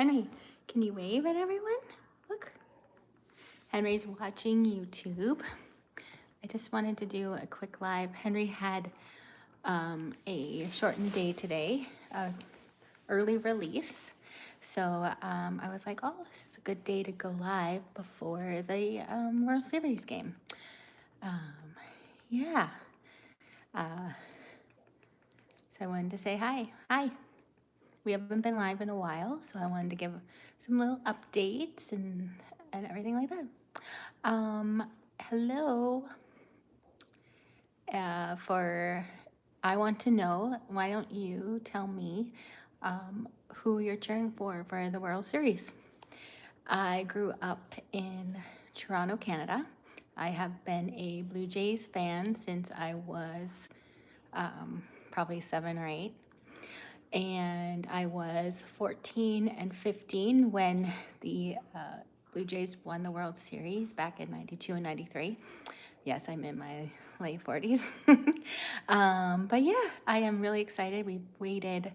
Henry, can you wave at everyone? Look, Henry's watching YouTube. I just wanted to do a quick live. Henry had a shortened day today, early release. So I was like, oh, this is a good day to go live before the World Series game. Yeah. So I wanted to say hi. Hi. We haven't been live in a while, so I wanted to give some little updates and everything like that. Hello. I want to know, why don't you tell me who you're cheering for the World Series? I grew up in Toronto, Canada. I have been a Blue Jays fan since I was probably 7 or 8. And I was 14 and 15 when the Blue Jays won the World Series back in 92 and 93. Yes, I'm in my late 40s. But yeah, I am really excited. We waited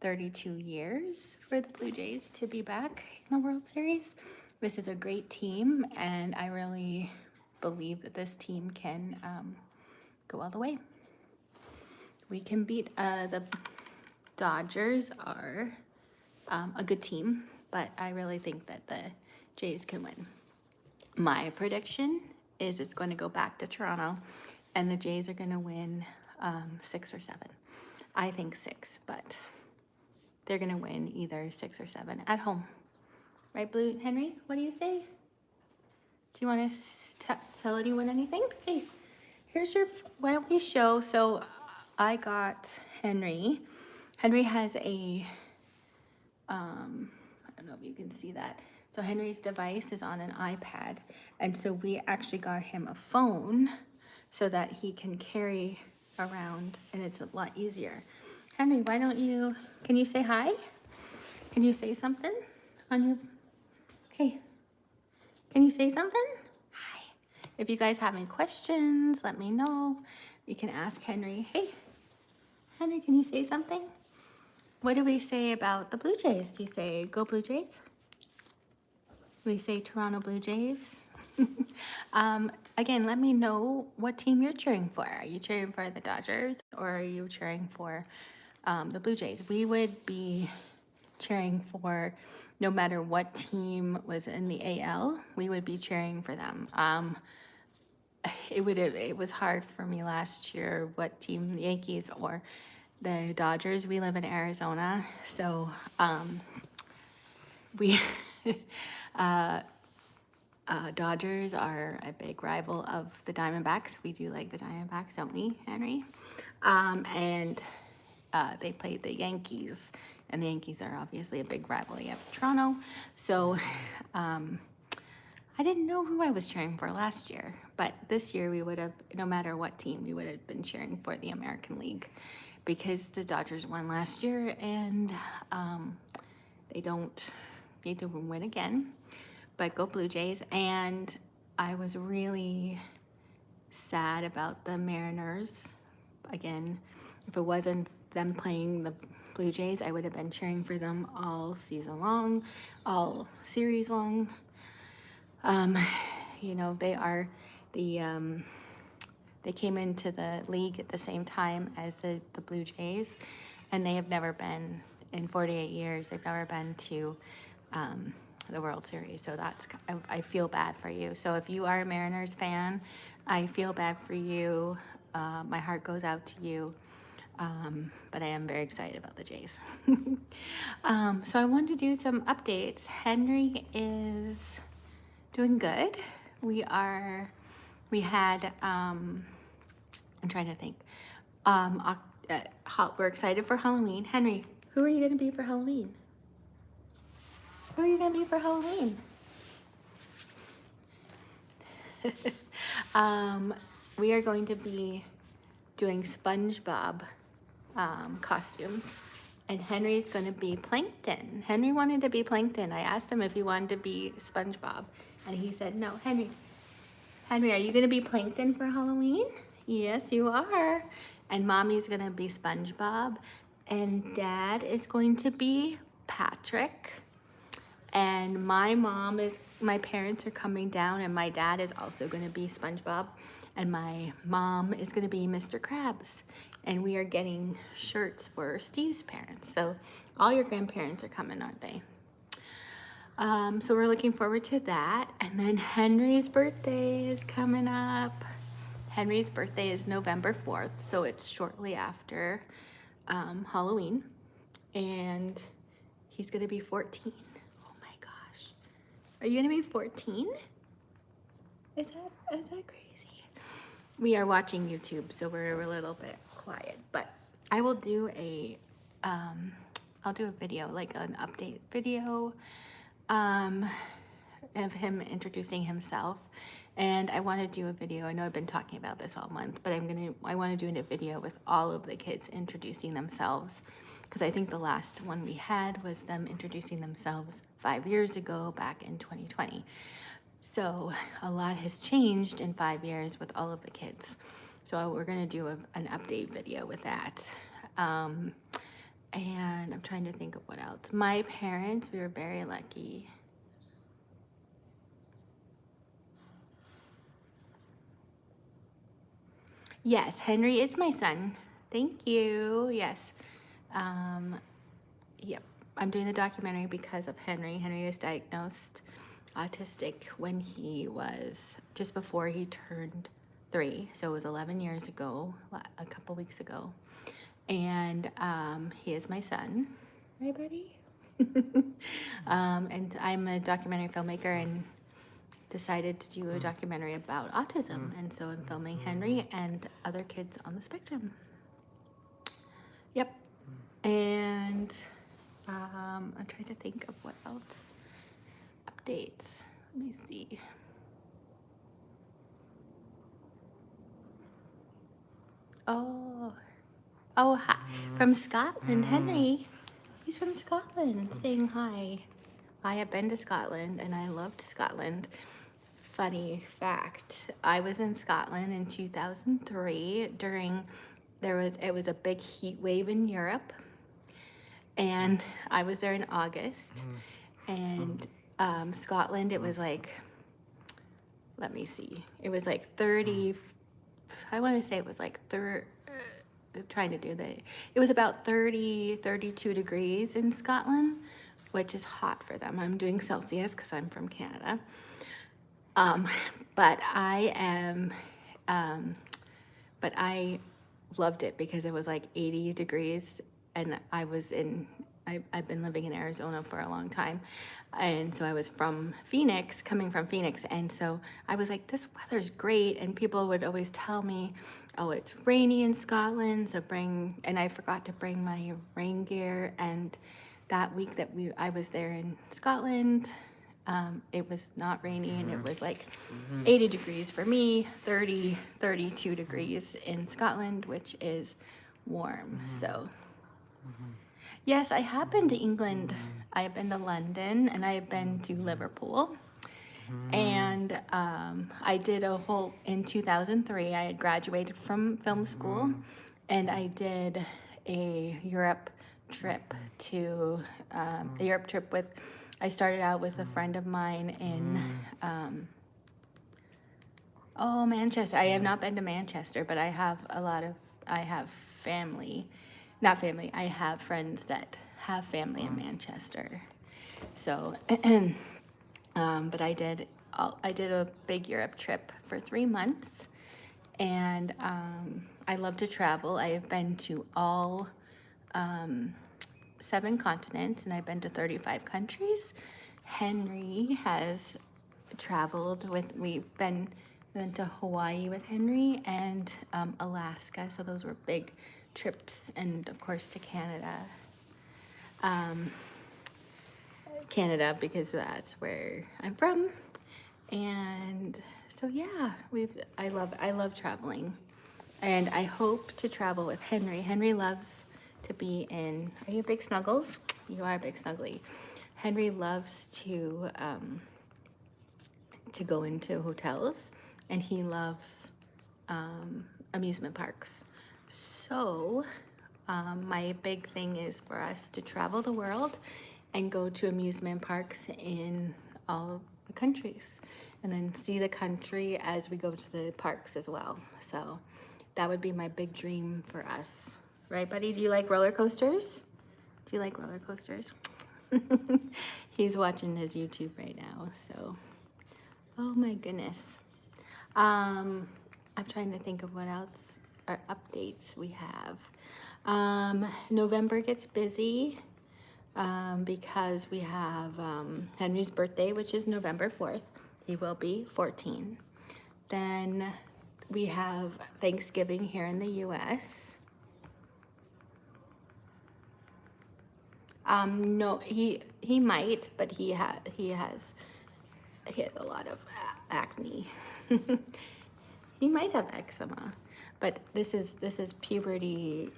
32 years for the Blue Jays to be back in the World Series. This is a great team, and I really believe that this team can go all the way. We can beat the Dodgers are a good team, but I really think that the Jays can win. My prediction is it's going to go back to Toronto, and the Jays are going to win 6 or 7. I think 6, but they're going to win either 6 or 7 at home. Right, Blue Henry? What do you say? Do you want to tell anyone anything? Hey, here's your, why don't we show, so I got Henry. Henry has a, I don't know if you can see that. So Henry's device is on an iPad. And so we actually got him a phone so that he can carry around, and it's a lot easier. Henry, why don't you, can you say hi? Can you say something on your, hey, can you say something? Hi. If you guys have any questions, let me know. You can ask Henry, hey, Henry, can you say something? What do we say about the Blue Jays? Do you say, go Blue Jays? We say Toronto Blue Jays. Again, let me know what team you're cheering for. Are you cheering for the Dodgers, or are you cheering for the Blue Jays? We would be cheering for, no matter what team was in the AL, we would be cheering for them. It was hard for me last year what team, the Yankees or the Dodgers. We live in Arizona, so we Dodgers are a big rival of the Diamondbacks. We do like the Diamondbacks, don't we, Henry? And they played the Yankees, and the Yankees are obviously a big rivalry of Toronto. So I didn't know who I was cheering for last year, but this year we would have, no matter what team, we would have been cheering for the American League, because the Dodgers won last year, and they don't need to win again, but go Blue Jays. And I was really sad about the Mariners. Again, if it wasn't them playing the Blue Jays, I would have been cheering for them all season long, all series long. You know, they are the, they came into the league at the same time as the Blue Jays, and they have never been, in 48 years, they've never been to the World Series. So that's, I feel bad for you. So if you are a Mariners fan, I feel bad for you. My heart goes out to you. But I am very excited about the Jays. So I wanted to do some updates. Henry is doing good. We had, I'm trying to think. We're excited for Halloween. Henry, who are you going to be for Halloween? Who are you going to be for Halloween? We are going to be doing SpongeBob costumes, and Henry's going to be Plankton. Henry wanted to be Plankton. I asked him if he wanted to be SpongeBob, and he said no. Henry, are you going to be Plankton for Halloween? Yes, you are. And Mommy's going to be SpongeBob, and Dad is going to be Patrick. And my parents are coming down, and my dad is also going to be SpongeBob, and my mom is going to be Mr. Krabs. And we are getting shirts for Steve's parents. So all your grandparents are coming, aren't they? So we're looking forward to that. And then Henry's birthday is coming up. Henry's birthday is November 4th, so it's shortly after Halloween. And he's gonna be 14. Oh my gosh. Are you gonna be 14? Is that crazy? We are watching YouTube, so we're a little bit quiet, but I will do I'll do a video, like an update video of him introducing himself. And I want to do a video. I know I've been talking about this all month, but I want to do a video with all of the kids introducing themselves, because I think the last one we had was them introducing themselves 5 years ago, back in 2020. So a lot has changed in 5 years with all of the kids. So we're going to do an update video with that. And I'm trying to think of what else. My parents, we were very lucky. Yes, Henry is my son. Thank you. Yes. Yep. I'm doing the documentary because of Henry. Henry was diagnosed autistic when he was just before he turned 3. So it was 11 years ago, a couple weeks ago. And he is my son. Right, buddy? And I'm a documentary filmmaker and decided to do a documentary about autism. And so I'm filming Henry and other kids on the spectrum. Yep. And I'm trying to think of what else. Updates. Let me see. Oh, hi. From Scotland, Henry. He's from Scotland, saying hi. I have been to Scotland and I loved Scotland. Funny fact, I was in Scotland in 2003 it was a big heat wave in Europe, and I was there in August, and Scotland, it was like, let me see, it was like 30, I want to say it was like it was about 32 degrees in Scotland, which is hot for them. I'm doing Celsius because I'm from Canada. But I loved it because it was like 80 degrees, and I've been living in Arizona for a long time. And so I was coming from Phoenix. And so I was like, this weather's great. And people would always tell me, oh, it's rainy in Scotland, so and I forgot to bring my rain gear. And that week that I was there in Scotland, it was not rainy, and it was like 80 degrees for me, 32 degrees in Scotland, which is warm. So yes, I have been to England. I have been to London, and I have been to Liverpool. And I did in 2003, I had graduated from film school, and I did a Europe trip I started out with a friend of mine in Manchester. I have not been to Manchester, but I have I have friends that have family in Manchester. So, but I did a big Europe trip for 3 months, and I love to travel. I have been to all 7 continents, and I've been to 35 countries. Henry has traveled we've been to Hawaii with Henry, and Alaska, so those were big trips, and of course to Canada. Canada, because that's where I'm from. And so yeah, I love traveling, and I hope to travel with Henry. Henry loves to be in, are you big Snuggles? You are a big Snuggly. Henry loves to go into hotels, and he loves amusement parks. So my big thing is for us to travel the world and go to amusement parks in all the countries, and then see the country as we go to the parks as well. So that would be my big dream for us. Right, buddy? Do you like roller coasters? Do you like roller coasters? He's watching his YouTube right now, so. Oh my goodness. I'm trying to think of what else or updates we have. November gets busy because we have Henry's birthday, which is November 4th. He will be 14. Then we have Thanksgiving here in the US. No, he might, but he has a lot of acne. He might have eczema, but this is puberty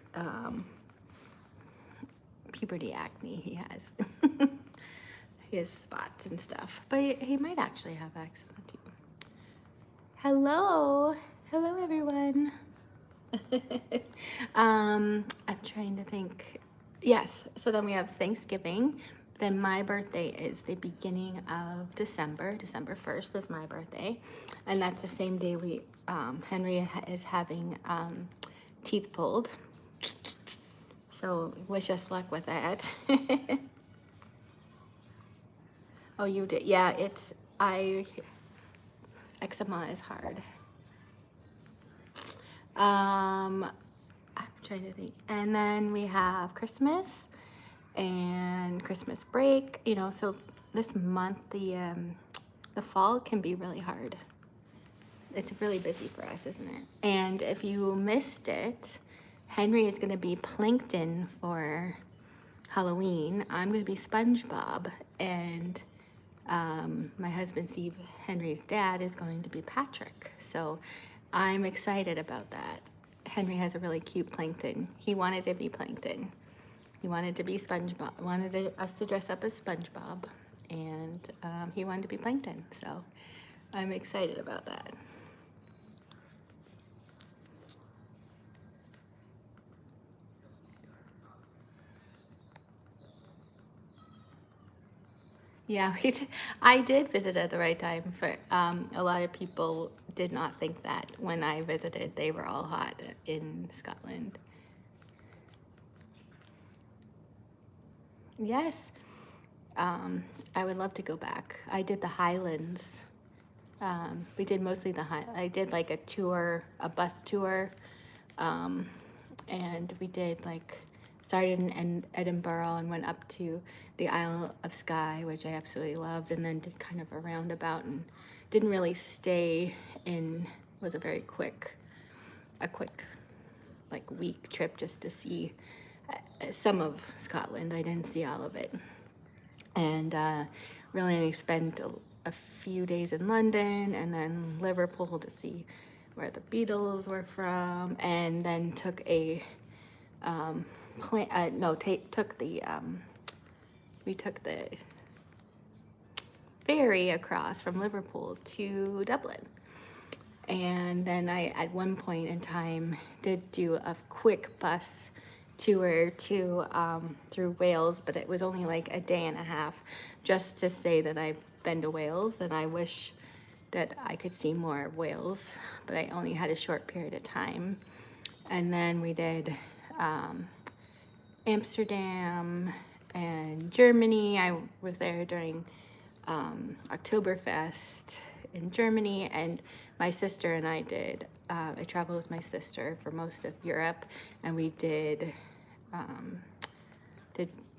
puberty acne he has. He has spots and stuff, but he might actually have eczema too. Hello everyone. I'm trying to think. Yes, so then we have Thanksgiving. Then my birthday is the beginning of December. December 1st is my birthday. And that's the same day Henry is having teeth pulled. So wish us luck with that. Oh, you did? Yeah, eczema is hard. I'm trying to think. And then we have Christmas and Christmas break, you know, so this month, the fall can be really hard. It's really busy for us, isn't it? And if you missed it, Henry is gonna be Plankton for Halloween. I'm gonna be SpongeBob, and my husband Steve, Henry's dad, is going to be Patrick. So I'm excited about that. Henry has a really cute Plankton. He wanted to be Plankton. He wanted to be SpongeBob, wanted us to dress up as SpongeBob, and he wanted to be Plankton, so I'm excited about that. Yeah, I did visit at the right time. For a lot of people did not think that when I visited. They were all hot in Scotland. Yes, I would love to go back. I did the Highlands. We did mostly I did like a tour, a bus tour, and we did like started in Edinburgh and went up to the Isle of Skye, which I absolutely loved, and then did kind of a roundabout and didn't really stay in. Was a very quick like week trip just to see some of Scotland. I didn't see all of it, and really only spent a few days in London and then Liverpool to see where the Beatles were from, and then took a we took the ferry across from Liverpool to Dublin. And then I, at one point in time, did do a quick bus tour to through Wales, but it was only like a day and a half, just to say that I've been to Wales, and I wish that I could see more of Wales, but I only had a short period of time. And then we did Amsterdam and Germany. I was there during Oktoberfest in Germany, and my sister and I did, I traveled with my sister for most of Europe, and we did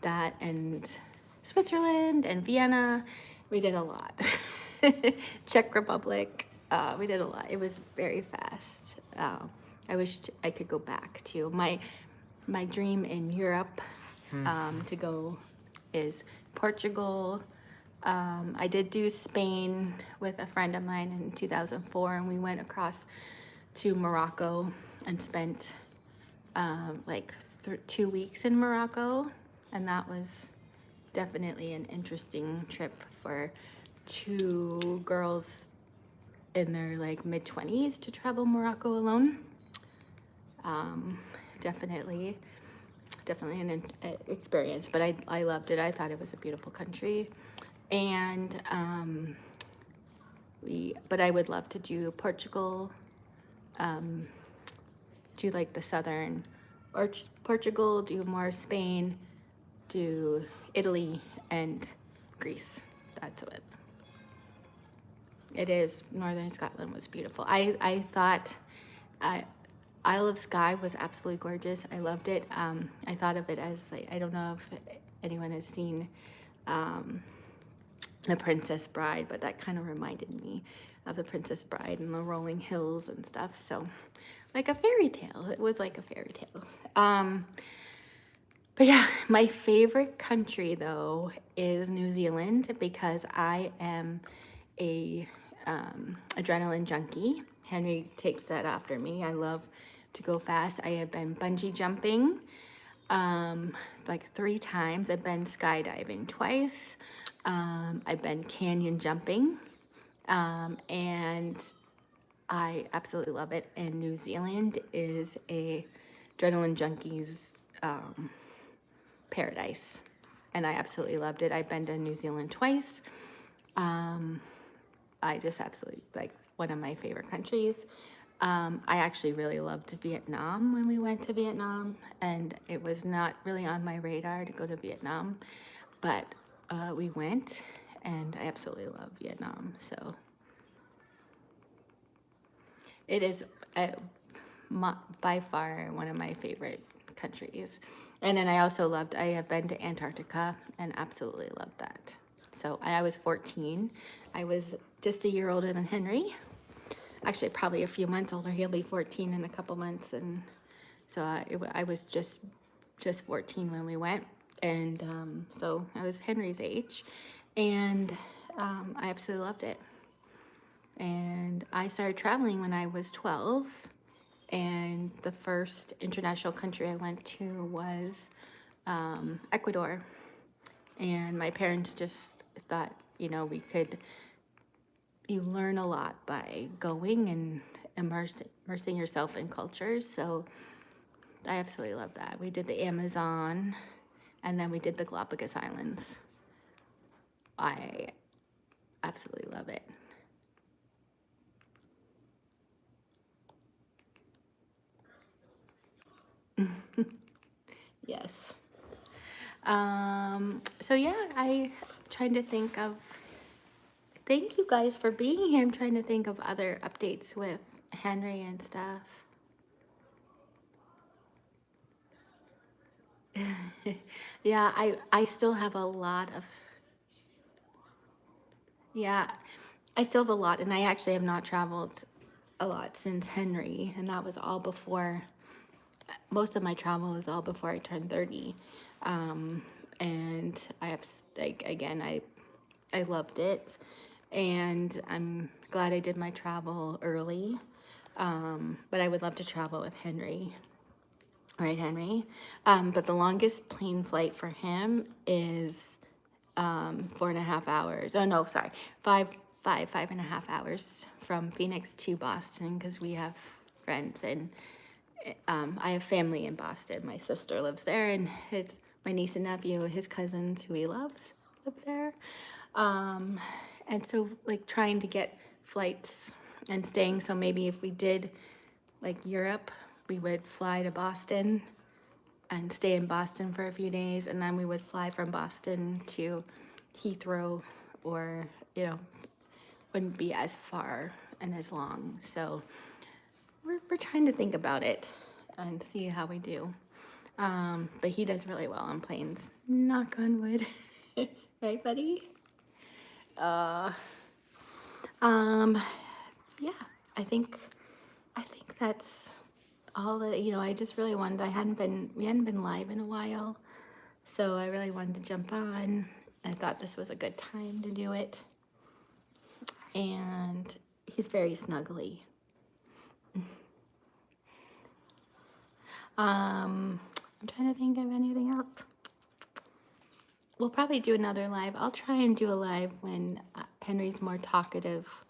that, and Switzerland and Vienna. We did a lot. Czech Republic, we did a lot. It was very fast. I wished I could go back to my dream in Europe to go is Portugal. I did do Spain with a friend of mine in 2004, and we went across to Morocco and spent like 2 weeks in Morocco, and that was definitely an interesting trip for two girls in their like mid-20s to travel Morocco alone. Definitely. definitely an experience, but I loved it. I thought it was a beautiful country. And but I would love to do Portugal, do like the southern, or Portugal, do more Spain, do Italy and Greece. That's what it is. Northern Scotland was beautiful. I thought Isle of Skye was absolutely gorgeous. I loved it. I thought of it as, like, I don't know if anyone has seen The Princess Bride, but that kind of reminded me of The Princess Bride and the rolling hills and stuff. So like a fairy tale. It was like a fairy tale. But yeah, my favorite country though is New Zealand, because I am a adrenaline junkie. Henry takes that after me. I love to go fast. I have been bungee jumping like 3 times. I've been skydiving twice. I've been canyon jumping, and I absolutely love it. And New Zealand is a adrenaline junkies paradise, and I absolutely loved it. I've been to New Zealand twice. I just absolutely, like, one of my favorite countries. I actually really loved Vietnam when we went to Vietnam, and it was not really on my radar to go to Vietnam, but we went, and I absolutely love Vietnam. So it is by far one of my favorite countries. And then I have been to Antarctica and absolutely loved that. So I was 14. I was just a year older than Henry. Actually, probably a few months older. He'll be 14 in a couple months. And so I was just 14 when we went. And so I was Henry's age. And I absolutely loved it. And I started traveling when I was 12. And the first international country I went to was Ecuador. And my parents just thought, you learn a lot by going and immersing yourself in cultures. So I absolutely love that. We did the Amazon, and then we did the Galapagos Islands. I absolutely love it. Yes. So yeah, I'm trying to think of, thank you guys for being here. I'm trying to think of other updates with Henry and stuff. Yeah, I still have a lot of, yeah, I still have a lot, and I actually have not traveled a lot since Henry, and that was all before, most of my travel was all before I turned 30. And I have, like, again, I loved it, and I'm glad I did my travel early. But I would love to travel with Henry. Right, Henry? But the longest plane flight for him is 4.5 hours. Oh no, sorry, 5.5 hours from Phoenix to Boston, because we have friends, and I have family in Boston. My sister lives there, and my niece and nephew, his cousins who he loves, live there. And so, like, trying to get flights and staying. So maybe if we did like Europe, we would fly to Boston and stay in Boston for a few days, and then we would fly from Boston to Heathrow, or, wouldn't be as far and as long. So we're trying to think about it and see how we do. But he does really well on planes. Knock on wood. Right, buddy? Yeah, I think that's all that, I just really wanted, we hadn't been live in a while, so I really wanted to jump on. I thought this was a good time to do it. And he's very snuggly. I'm trying to think of anything else. We'll probably do another live. I'll try and do a live when Henry's more talkative.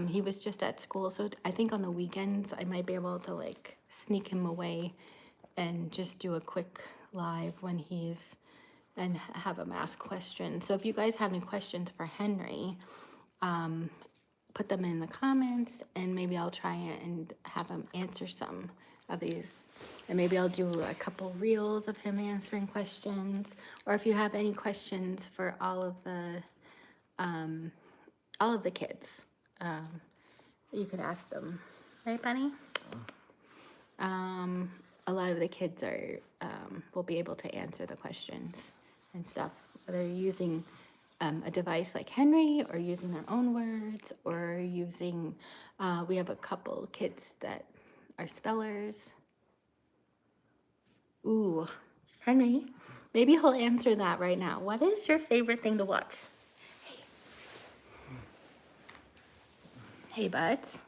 He was just at school, so I think on the weekends I might be able to, like, sneak him away and just do a quick live when he's, and have him ask questions. So if you guys have any questions for Henry, put them in the comments, and maybe I'll try and have him answer some of these. And maybe I'll do a couple reels of him answering questions. Or if you have any questions for all of the kids, you could ask them. Right, Bunny? A lot of the kids are will be able to answer the questions and stuff, whether you're using a device like Henry, or using their own words, or using, we have a couple kids that are spellers. Ooh, Henry, maybe he'll answer that right now. What is your favorite thing to watch? Hey, buds.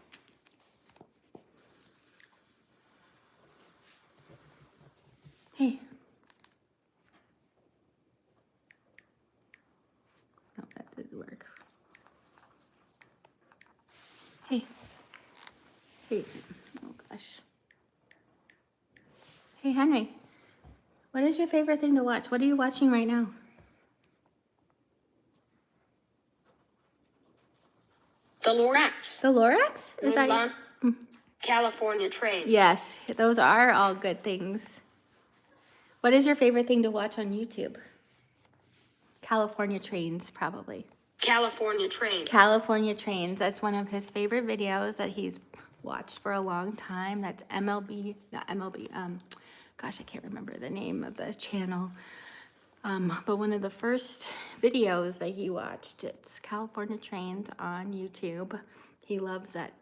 Hey. No, that didn't work. Hey. Hey. Oh, gosh. Hey, Henry. What is your favorite thing to watch? What are you watching right now? The Lorax. The Lorax? Is that California Trains. Yes, those are all good things. What is your favorite thing to watch on YouTube? California Trains, probably. California Trains. California Trains. That's one of his favorite videos that he's watched for a long time. That's MLB, not MLB. Gosh, I can't remember the name of the channel. But one of the first videos that he watched, it's California Trains on YouTube. He loves that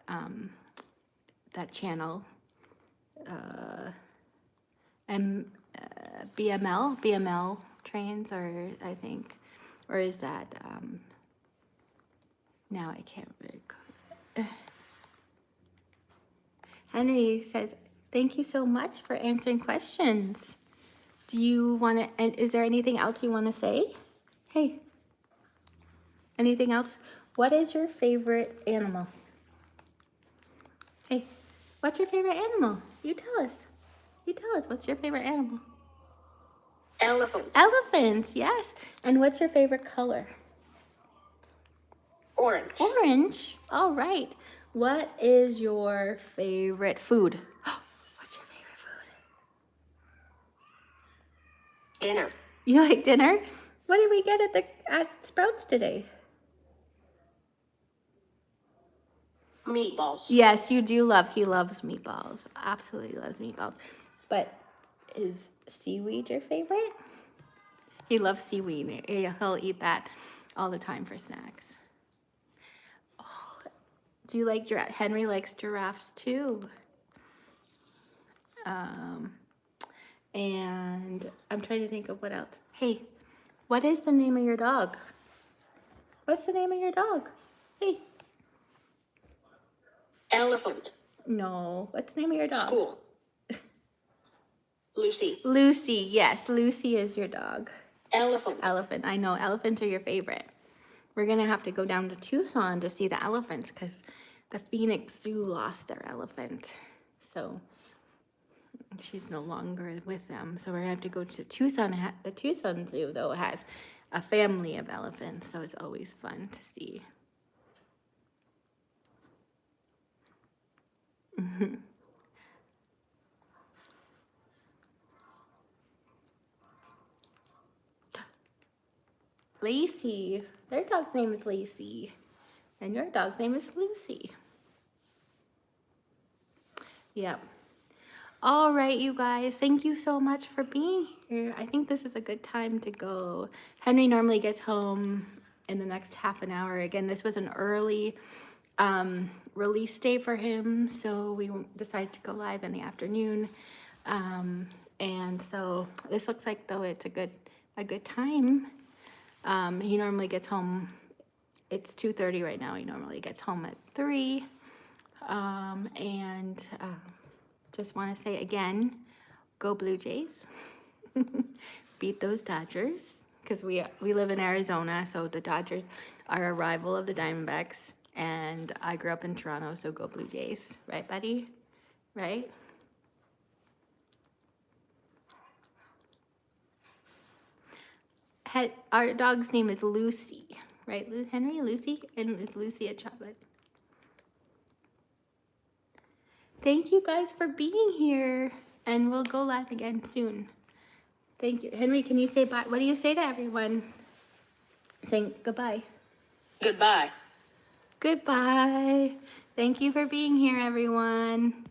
that channel. BML Trains, or I think, or is that now I can't recall. Henry says, thank you so much for answering questions. Do you want to, and is there anything else you want to say? Hey, anything else? What is your favorite animal? Hey, what's your favorite animal? You tell us. You tell us, what's your favorite animal? Elephant. Elephants, yes. And what's your favorite color? Orange. Orange. All right. What is your favorite food? What's your favorite food? Dinner. You like dinner? What did we get at Sprouts today? Meatballs. Yes, you do love. He loves meatballs. Absolutely loves meatballs. But is seaweed your favorite? He loves seaweed. He'll eat that all the time for snacks. Oh, do you like giraffe? Henry likes giraffes too. And I'm trying to think of what else. Hey, what is the name of your dog? What's the name of your dog? Hey. Elephant. No. What's the name of your dog? School. Lucy. Lucy. Yes, Lucy is your dog. Elephant. Elephant. I know. Elephants are your favorite. We're going to have to go down to Tucson to see the elephants because the Phoenix Zoo lost their elephant. So she's no longer with them. So we're going to have to go to Tucson. The Tucson Zoo, though, has a family of elephants. So it's always fun to see. Lacey. Their dog's name is Lacey. And your dog's name is Lucy. Yep. All right, you guys. Thank you so much for being here. I think this is a good time to go. Henry normally gets home in the next half an hour. Again, this was an early release day for him, so we decided to go live in the afternoon. And so this looks like, though, it's a good time. He normally gets home, it's 2:30 right now. He normally gets home at 3. Just want to say again, go Blue Jays. Beat those Dodgers, because we live in Arizona, so the Dodgers are a rival of the Diamondbacks, and I grew up in Toronto, so go Blue Jays. Right, buddy? Right? Our dog's name is Lucy, right, Henry? Lucy? And it's Lucy at Chocolate. Thank you guys for being here, and we'll go live again soon. Thank you. Henry, can you say bye? What do you say to everyone? Saying goodbye. Goodbye. Goodbye. Thank you for being here, everyone.